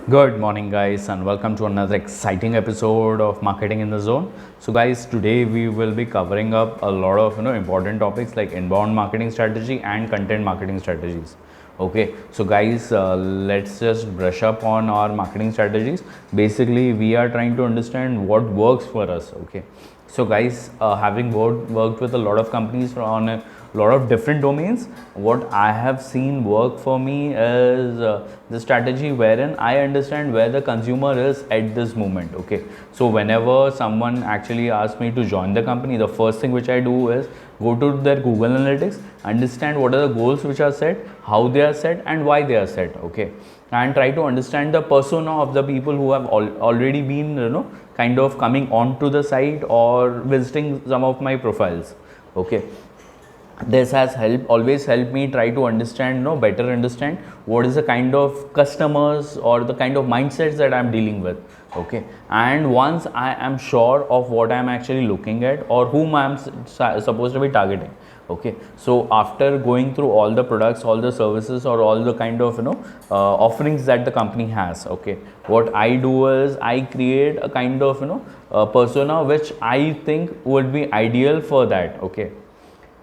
Good morning, guys, and welcome to another exciting episode of Marketing in the Zone. So, guys, today we will be covering up a lot of important topics like inbound marketing strategy and content marketing strategies. Okay, so guys, let's just brush up on our marketing strategies. Basically, we are trying to understand what works for us. Okay, so guys, having worked with a lot of companies on a lot of different domains, what I have seen work for me is the strategy wherein I understand where the consumer is at this moment. Okay, so whenever someone actually asks me to join the company, the first thing which I do is go to their Google Analytics, understand what are the goals which are set, how they are set, and why they are set. Okay, and try to understand the persona of the people who have already been kind of coming onto the site or visiting some of my profiles. Okay, this has always helped me try to understand better understand what is the kind of customers or the kind of mindsets that I'm dealing with. Okay, and once I am sure of what I'm actually looking at or whom I'm supposed to be targeting. Okay, so after going through all the products, all the services, or all the kind of offerings that the company has, okay, what I do is I create a kind of persona which I think would be ideal for that. Okay,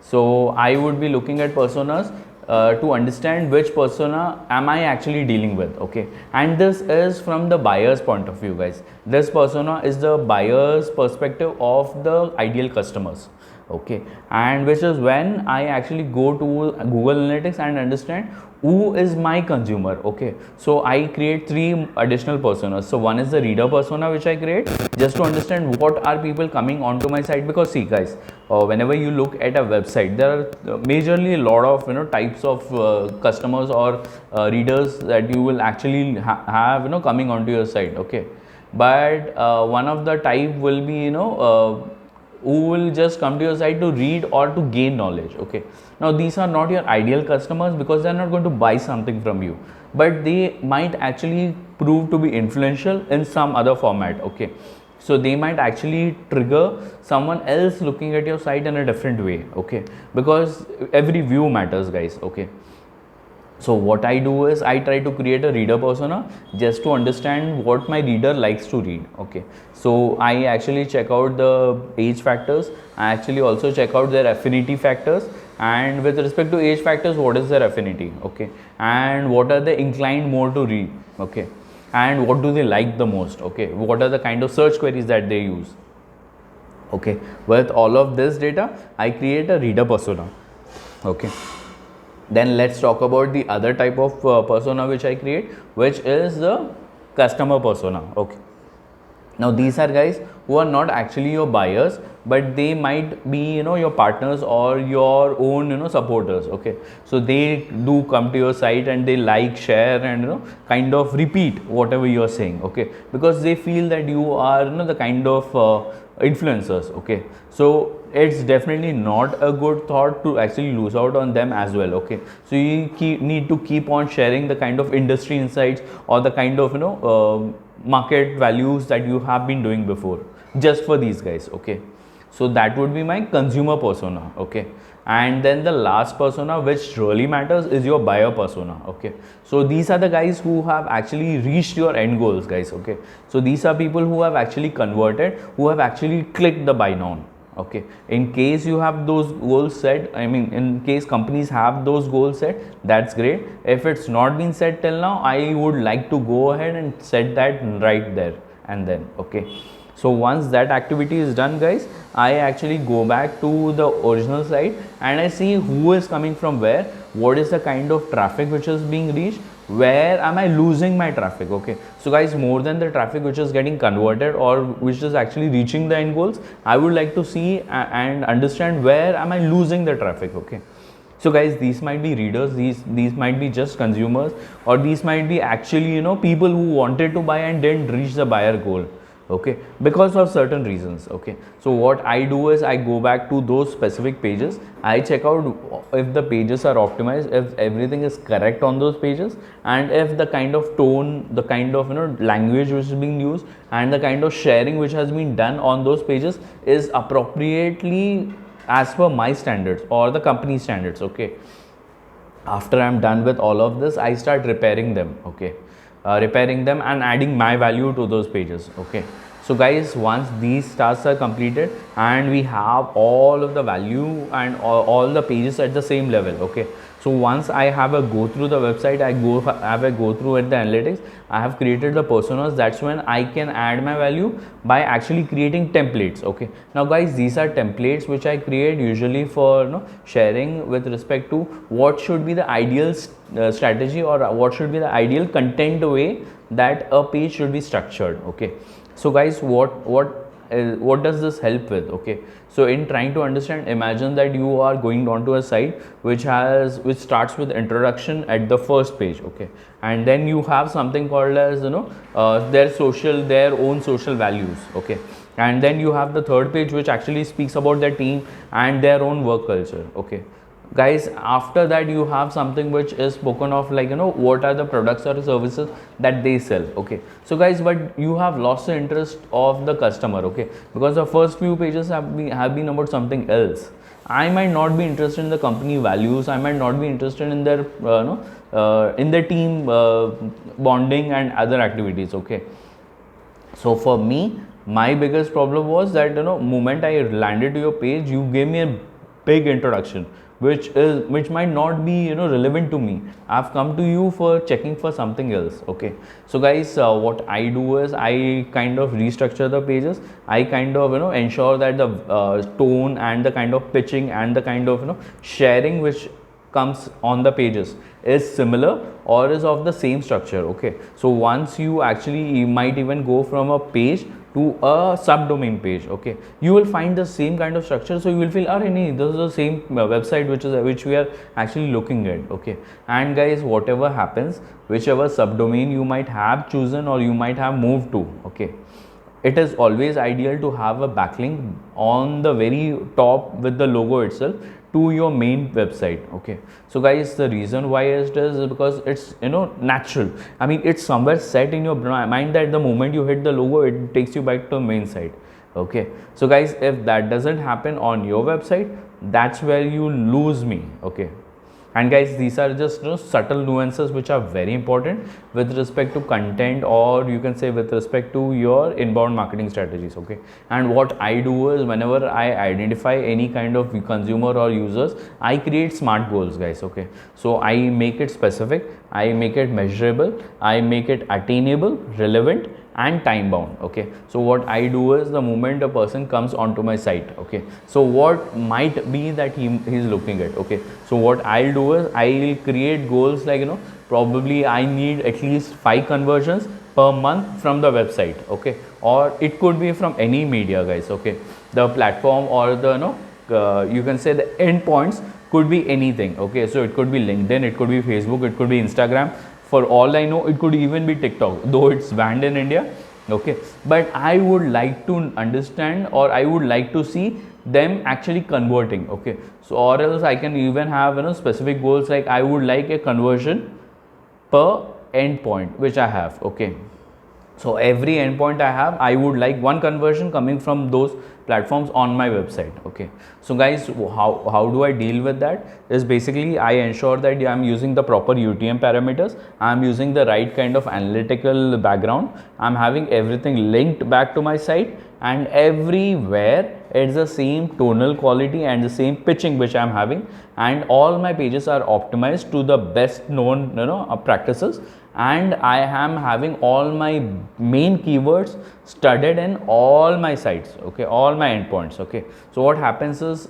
so I would be looking at personas to understand which persona am I actually dealing with. Okay, and this is from the buyer's point of view, guys. This persona is the buyer's perspective of the ideal customers. Okay, and which is when I actually go to Google Analytics and understand who is my consumer. Okay, so I create three additional personas. So one is the reader persona which I create just to understand what are people coming onto my site, because see guys, whenever you look at a website, there are majorly a lot of types of customers or readers that you will actually have coming onto your site. Okay, but one of the type will be who will just come to your site to read or to gain knowledge. Okay, now these are not your ideal customers because they are not going to buy something from you, but they might actually prove to be influential in some other format. Okay, so they might actually trigger someone else looking at your site in a different way. Okay, because every view matters, guys. Okay, so what I do is I try to create a reader persona just to understand what my reader likes to read. Okay, so I actually check out the age factors. I actually also check out their affinity factors, and with respect to age factors, what is their affinity. Okay, and what are they inclined more to read. Okay, and what do they like the most. Okay, what are the kind of search queries that they use. Okay, with all of this data I create a reader persona. Okay, then let's talk about the other type of persona which I create, which is the customer persona. Okay, now these are guys who are not actually your buyers, but they might be your partners or your own supporters. Okay, so they do come to your site and they like, share, and kind of repeat whatever you are saying. Okay, because they feel that you are the kind of influencers. Okay, so it's definitely not a good thought to actually lose out on them as well. Okay, so you need to keep on sharing the kind of industry insights or the kind of market values that you have been doing before just for these guys. Okay, so that would be my consumer persona. Okay, and then the last persona which really matters is your buyer persona. Okay, so these are the guys who have actually reached your end goals, guys. Okay, so these are people who have actually converted, who have actually clicked the buy now. Okay, in case you have those goals set, I mean in case companies have those goals set, that's great. If it's not been set till now, I would like to go ahead and set that right there and then. Okay, so once that activity is done, guys, I actually go back to the original site and I see who is coming from where, what is the kind of traffic which is being reached, where am I losing my traffic. Okay, so guys, more than the traffic which is getting converted or which is actually reaching the end goals, I would like to see and understand where am I losing the traffic. Okay, so guys, these might be readers, these might be just consumers, or these might be actually people who wanted to buy and didn't reach the buyer goal. Okay, because of certain reasons. Okay, so what I do is I go back to those specific pages, I check out if the pages are optimized, if everything is correct on those pages, and if the kind of tone, the kind of language which is being used, and the kind of sharing which has been done on those pages is appropriately as per my standards or the company standards. Okay, after I'm done with all of this, I start repairing them. Okay, repairing them and adding my value to those pages. Okay, so guys, once these tasks are completed and we have all of the value and all the pages at the same level. Okay, so once I have a go through the website, I have a go through at the analytics, I have created the personas. That's when I can add my value by actually creating templates. Okay, now guys, these are templates which I create usually for sharing with respect to what should be the ideal strategy, or what should be the ideal content way that a page should be structured. Okay, so guys, what does this help with? Okay, so in trying to understand, imagine that you are going onto a site which starts with introduction at the first page. Okay, and then you have something called as their own social values. Okay, and then you have the third page which actually speaks about their team and their own work culture. Okay, guys, after that you have something which is spoken of, like what are the products or services that they sell. Okay, so guys, but you have lost the interest of the customer. Okay, because the first few pages have been about something else. I might not be interested in the company values, I might not be interested in their in their team bonding and other activities. Okay, so for me, my biggest problem was that moment I landed to your page, you gave me a big introduction which might not be relevant to me. I've come to you for checking for something else. Okay, so guys, what I do is I kind of restructure the pages. I kind of ensure that the tone and the kind of pitching and the kind of sharing which comes on the pages is similar or is of the same structure. Okay, so once you might even go from a page to a subdomain page. Okay, you will find the same kind of structure, so you will feel, this is the same website which we are actually looking at. Okay, and guys, whatever happens, whichever subdomain you might have chosen or you might have moved to, okay, it is always ideal to have a backlink on the very top with the logo itself to your main website. Okay, so guys, the reason why it is because it's natural. I mean, it's somewhere set in your mind that the moment you hit the logo, it takes you back to the main site. Okay, so guys, if that doesn't happen on your website, that's where you lose me. Okay, and guys, these are just subtle nuances which are very important with respect to content, or you can say with respect to your inbound marketing strategies. Okay, and what I do is, whenever I identify any kind of consumer or users, I create smart goals, guys. Okay, so I make it specific, I make it measurable, I make it attainable, relevant and time bound. Okay, so what I do is, the moment a person comes onto my site, okay, so what might be that he's looking at. Okay, so what I'll do is, I'll create goals like probably I need at least 5 conversions per month from the website. Okay, or it could be from any media, guys. Okay, the platform or the you can say the endpoints could be anything. Okay, so it could be LinkedIn, it could be Facebook, it could be Instagram. For all I know, it could even be TikTok, though it's banned in India. Okay, but I would like to understand, or I would like to see them actually converting. Okay, so or else I can even have specific goals, like I would like a conversion per endpoint which I have. Okay, so every endpoint I have, I would like one conversion coming from those platforms on my website. Okay, so guys, how do I deal with that is, basically I ensure that I'm using the proper UTM parameters, I'm using the right kind of analytical background, I'm having everything linked back to my site, and everywhere it's the same tonal quality and the same pitching which I'm having, and all my pages are optimized to the best known practices, and I am having all my main keywords studied in all my sites. Okay, all my endpoints. Okay, so what happens is,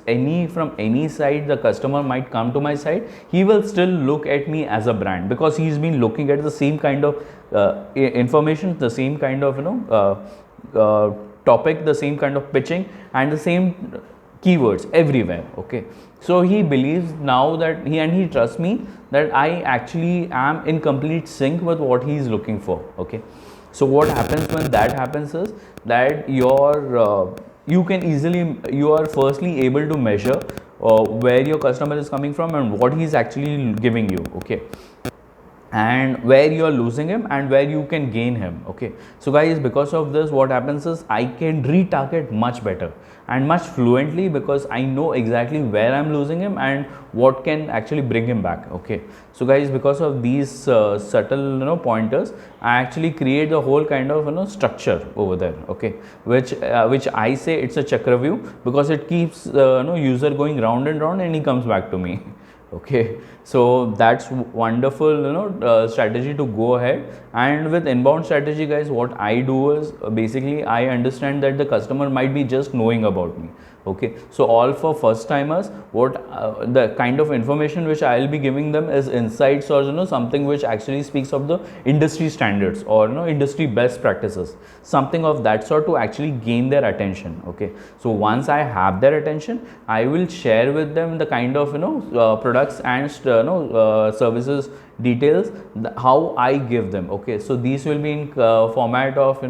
from any site the customer might come to my site, he will still look at me as a brand, because he's been looking at the same kind of information, the same kind of topic, the same kind of pitching and the same keywords everywhere. Okay, so he believes now that he trusts me that I actually am in complete sync with what he is looking for. Okay, so what happens when that happens is that you are firstly able to measure where your customer is coming from and what he is actually giving you. Okay, and where you are losing him and where you can gain him. Okay, so guys, because of this, what happens is I can retarget much better and much fluently, because I know exactly where I'm losing him and what can actually bring him back. Okay, so guys, because of these subtle pointers, I actually create the whole kind of structure over there. Okay, which I say it's a chakra view, because it keeps user going round and round and he comes back to me. Okay, so that's wonderful strategy to go ahead. And with inbound strategy, guys, what I do is basically I understand that the customer might be just knowing about me. Okay, so all for first timers, what the kind of information which I'll be giving them is insights, or something which actually speaks of the industry standards, or industry best practices, something of that sort, to actually gain their attention. Okay, so once I have their attention, I will share with them the kind of products and services details, how I give them. Okay, so these will be in format of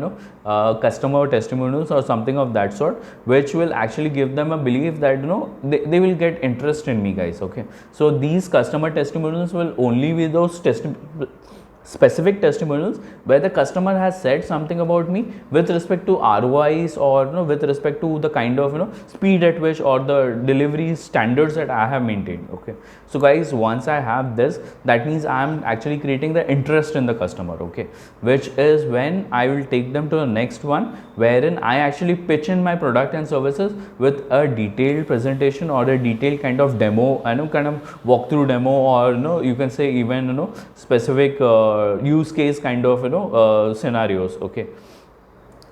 customer testimonials or something of that sort, which will actually give them a belief that they will get interest in me, guys. Okay, so these customer testimonials will only be those specific testimonials where the customer has said something about me with respect to ROIs, or with respect to the kind of speed at which, or the delivery standards that I have maintained. Okay, so guys, once I have this, that means I am actually creating the interest in the customer. Okay, which is when I will take them to the next one, wherein I actually pitch in my product and services with a detailed presentation, or a detailed kind of demo, kind of walkthrough demo, or you can say even specific use case kind of scenarios. Okay,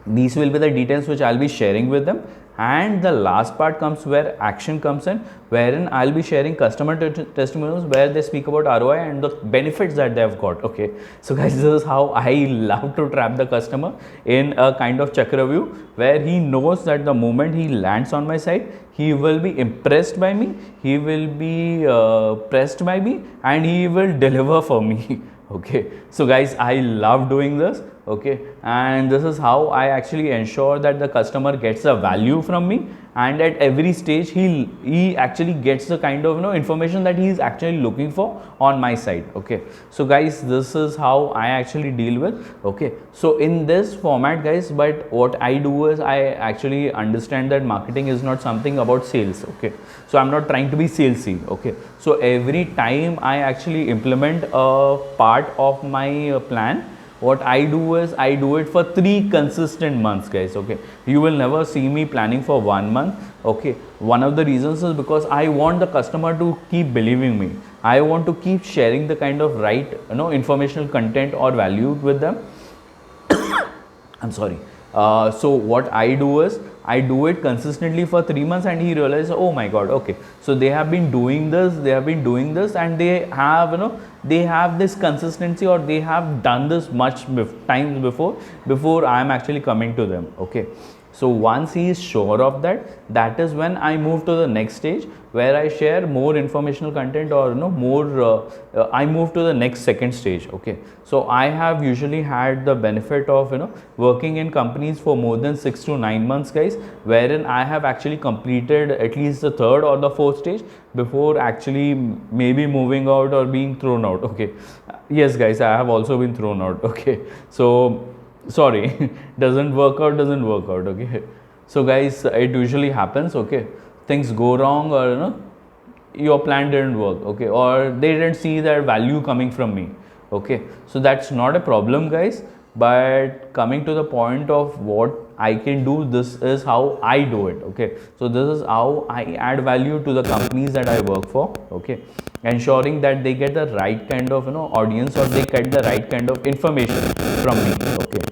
these will be the details which I'll be sharing with them. And the last part comes where action comes in, wherein I'll be sharing customer testimonials where they speak about ROI and the benefits that they have got. Okay, so guys, this is how I love to trap the customer in a kind of chakra view, where he knows that the moment he lands on my site, he will be impressed by me, he will be pressed by me, and he will deliver for me. Okay, so guys, I love doing this. Okay, and this is how I actually ensure that the customer gets the value from me, and at every stage he actually gets the kind of information that he is actually looking for on my side. Okay, so guys, this is how I actually deal with. Okay, so in this format, guys, but what I do is I actually understand that marketing is not something about sales. Okay, so I'm not trying to be salesy. Okay, so every time I actually implement a part of my plan, what I do is I do it for 3 consistent months, guys. Okay, you will never see me planning for 1 month. Okay, one of the reasons is because I want the customer to keep believing me. I want to keep sharing the kind of right informational content or value with them. I'm sorry. So what I do is I do it consistently for 3 months, and he realizes, oh my god, okay, so they have been doing this, and they have they have this consistency, or they have done this much times before I am actually coming to them. Okay, so once he is sure of that, that is when I move to the next stage, where I share more informational content, or more I move to the next second stage. Okay, so I have usually had the benefit of working in companies for more than 6 to 9 months, guys, wherein I have actually completed at least the third or the fourth stage before actually maybe moving out or being thrown out. Okay, yes guys, I have also been thrown out. Okay, so sorry, doesn't work out. Okay, so guys, it usually happens. Okay, things go wrong, or your plan didn't work. Okay, or they didn't see that value coming from me. Okay, so that's not a problem, guys. But coming to the point of what I can do, this is how I do it. Okay, so this is how I add value to the companies that I work for. Okay, ensuring that they get the right kind of audience, or they get the right kind of information from me. Okay,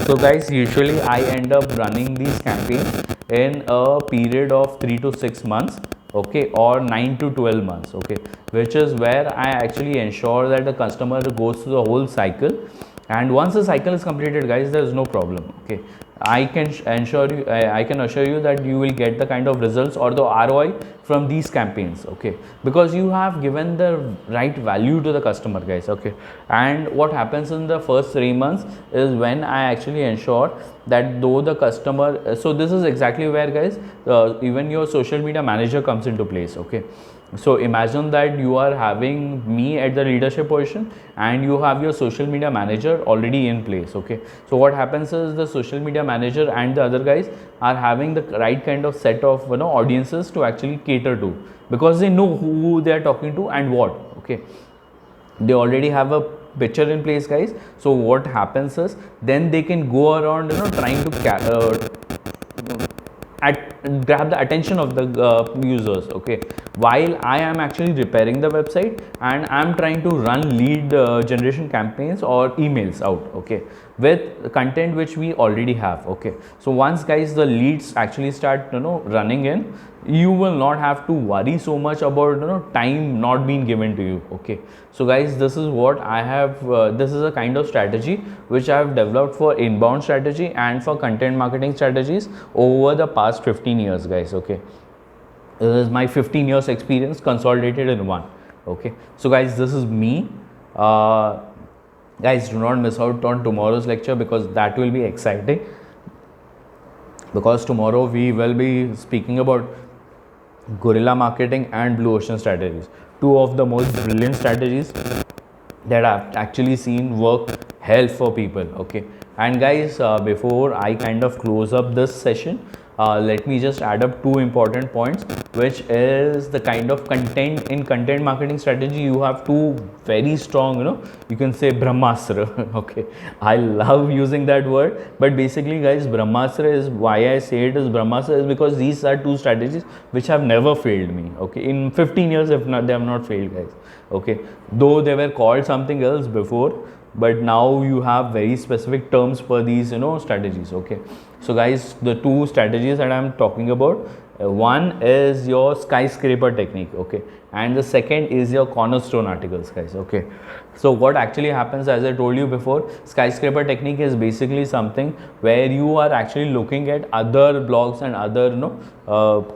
so guys, usually I end up running these campaigns in a period of 3 to 6 months. Okay, or 9 to 12 months. Okay, which is where I actually ensure that the customer goes through the whole cycle, and once the cycle is completed, guys, there is no problem. Okay, I can assure you that you will get the kind of results or the ROI from these campaigns. Okay, because you have given the right value to the customer, guys. Okay, and what happens in the first 3 months is when I actually ensure that though the customer, so this is exactly where, guys, even your social media manager comes into place. Okay, So imagine that you are having me at the leadership position and you have your social media manager already in place. Okay, so what happens is the social media manager and the other guys are having the right kind of set of audiences to actually cater to, because they know who they are talking to and what. Okay, they already have a picture in place, guys. So what happens is then they can go around trying to grab the attention of the users. Okay, while I am actually repairing the website and I'm trying to run lead generation campaigns or emails out, okay, with content which we already have. Okay, so once guys the leads actually start running in, you will not have to worry so much about time not being given to you. Okay, so guys, this is what I have this is a kind of strategy which I have developed for inbound strategy and for content marketing strategies over the past 15 years, guys. Okay, this is my 15 years experience consolidated in one. Okay, so guys, this is me. Guys, do not miss out on tomorrow's lecture because that will be exciting, because tomorrow we will be speaking about guerrilla marketing and blue ocean strategies, two of the most brilliant strategies that I've actually seen work hell for people. Okay, and guys, before I kind of close up this session, let me just add up two important points, which is the kind of content in content marketing strategy. You have two very strong, you can say Brahmastra. Okay, I love using that word, but basically, guys, Brahmastra is why I say it is Brahmastra is because these are two strategies which have never failed me. Okay, in 15 years, if not, they have not failed, guys. Okay, though they were called something else before, but now you have very specific terms for these strategies. Okay, so guys, the two strategies that I'm talking about, one is your skyscraper technique. Okay, and the second is your cornerstone articles, guys. Okay, so what actually happens, as I told you before, skyscraper technique is basically something where you are actually looking at other blogs and other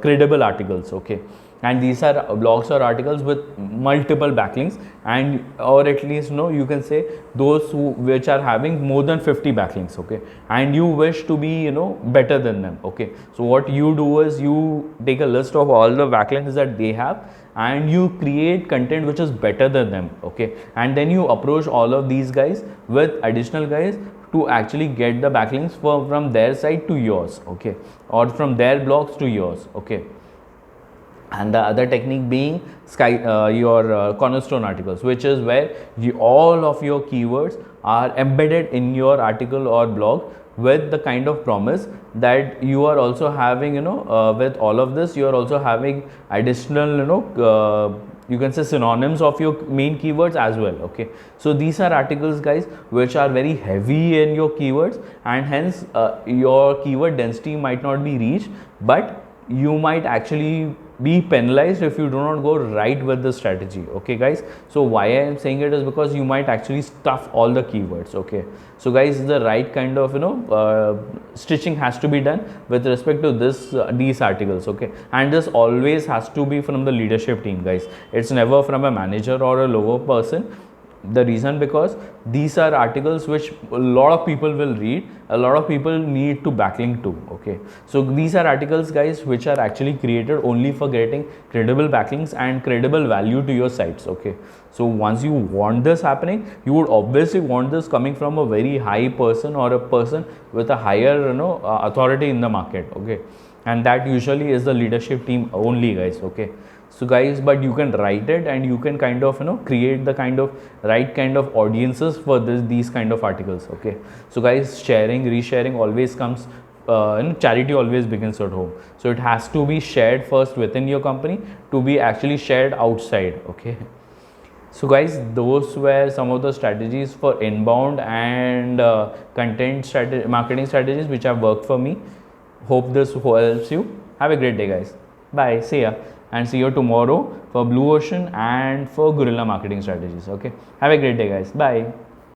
credible articles. Okay, and these are blogs or articles with multiple backlinks, and or at least you can say those which are having more than 50 backlinks. Okay, and you wish to be better than them. Okay, so what you do is you take a list of all the backlinks that they have and you create content which is better than them. Okay, and then you approach all of these guys with additional guys to actually get the backlinks from their side to yours. Okay, or from their blogs to yours. Okay, and the other technique being your cornerstone articles, which is where all of your keywords are embedded in your article or blog with the kind of promise that you are also having with all of this you are also having additional you can say synonyms of your main keywords as well. Okay, so these are articles, guys, which are very heavy in your keywords, and hence your keyword density might not be reached, but you might actually be penalized if you do not go right with the strategy. Okay, guys, so why I am saying it is because you might actually stuff all the keywords. Okay, so guys, the right kind of stitching has to be done with respect to these articles. Okay, and this always has to be from the leadership team, guys. It's never from a manager or a lower person. The reason, because these are articles which a lot of people will read, a lot of people need to backlink to. Okay, so these are articles, guys, which are actually created only for getting credible backlinks and credible value to your sites. Okay, so once you want this happening, you would obviously want this coming from a very high person or a person with a higher authority in the market. Okay, and that usually is the leadership team only, guys. Okay, so guys, but you can write it and you can kind of create the kind of right kind of audiences for these kind of articles. Okay, so guys, sharing, resharing always comes charity always begins at home. So it has to be shared first within your company to be actually shared outside. Okay, so guys, those were some of the strategies for inbound and marketing strategies which have worked for me. Hope this helps you. Have a great day, guys. Bye, see ya, and see you tomorrow for blue ocean and for guerrilla marketing strategies. Okay, have a great day, guys. Bye.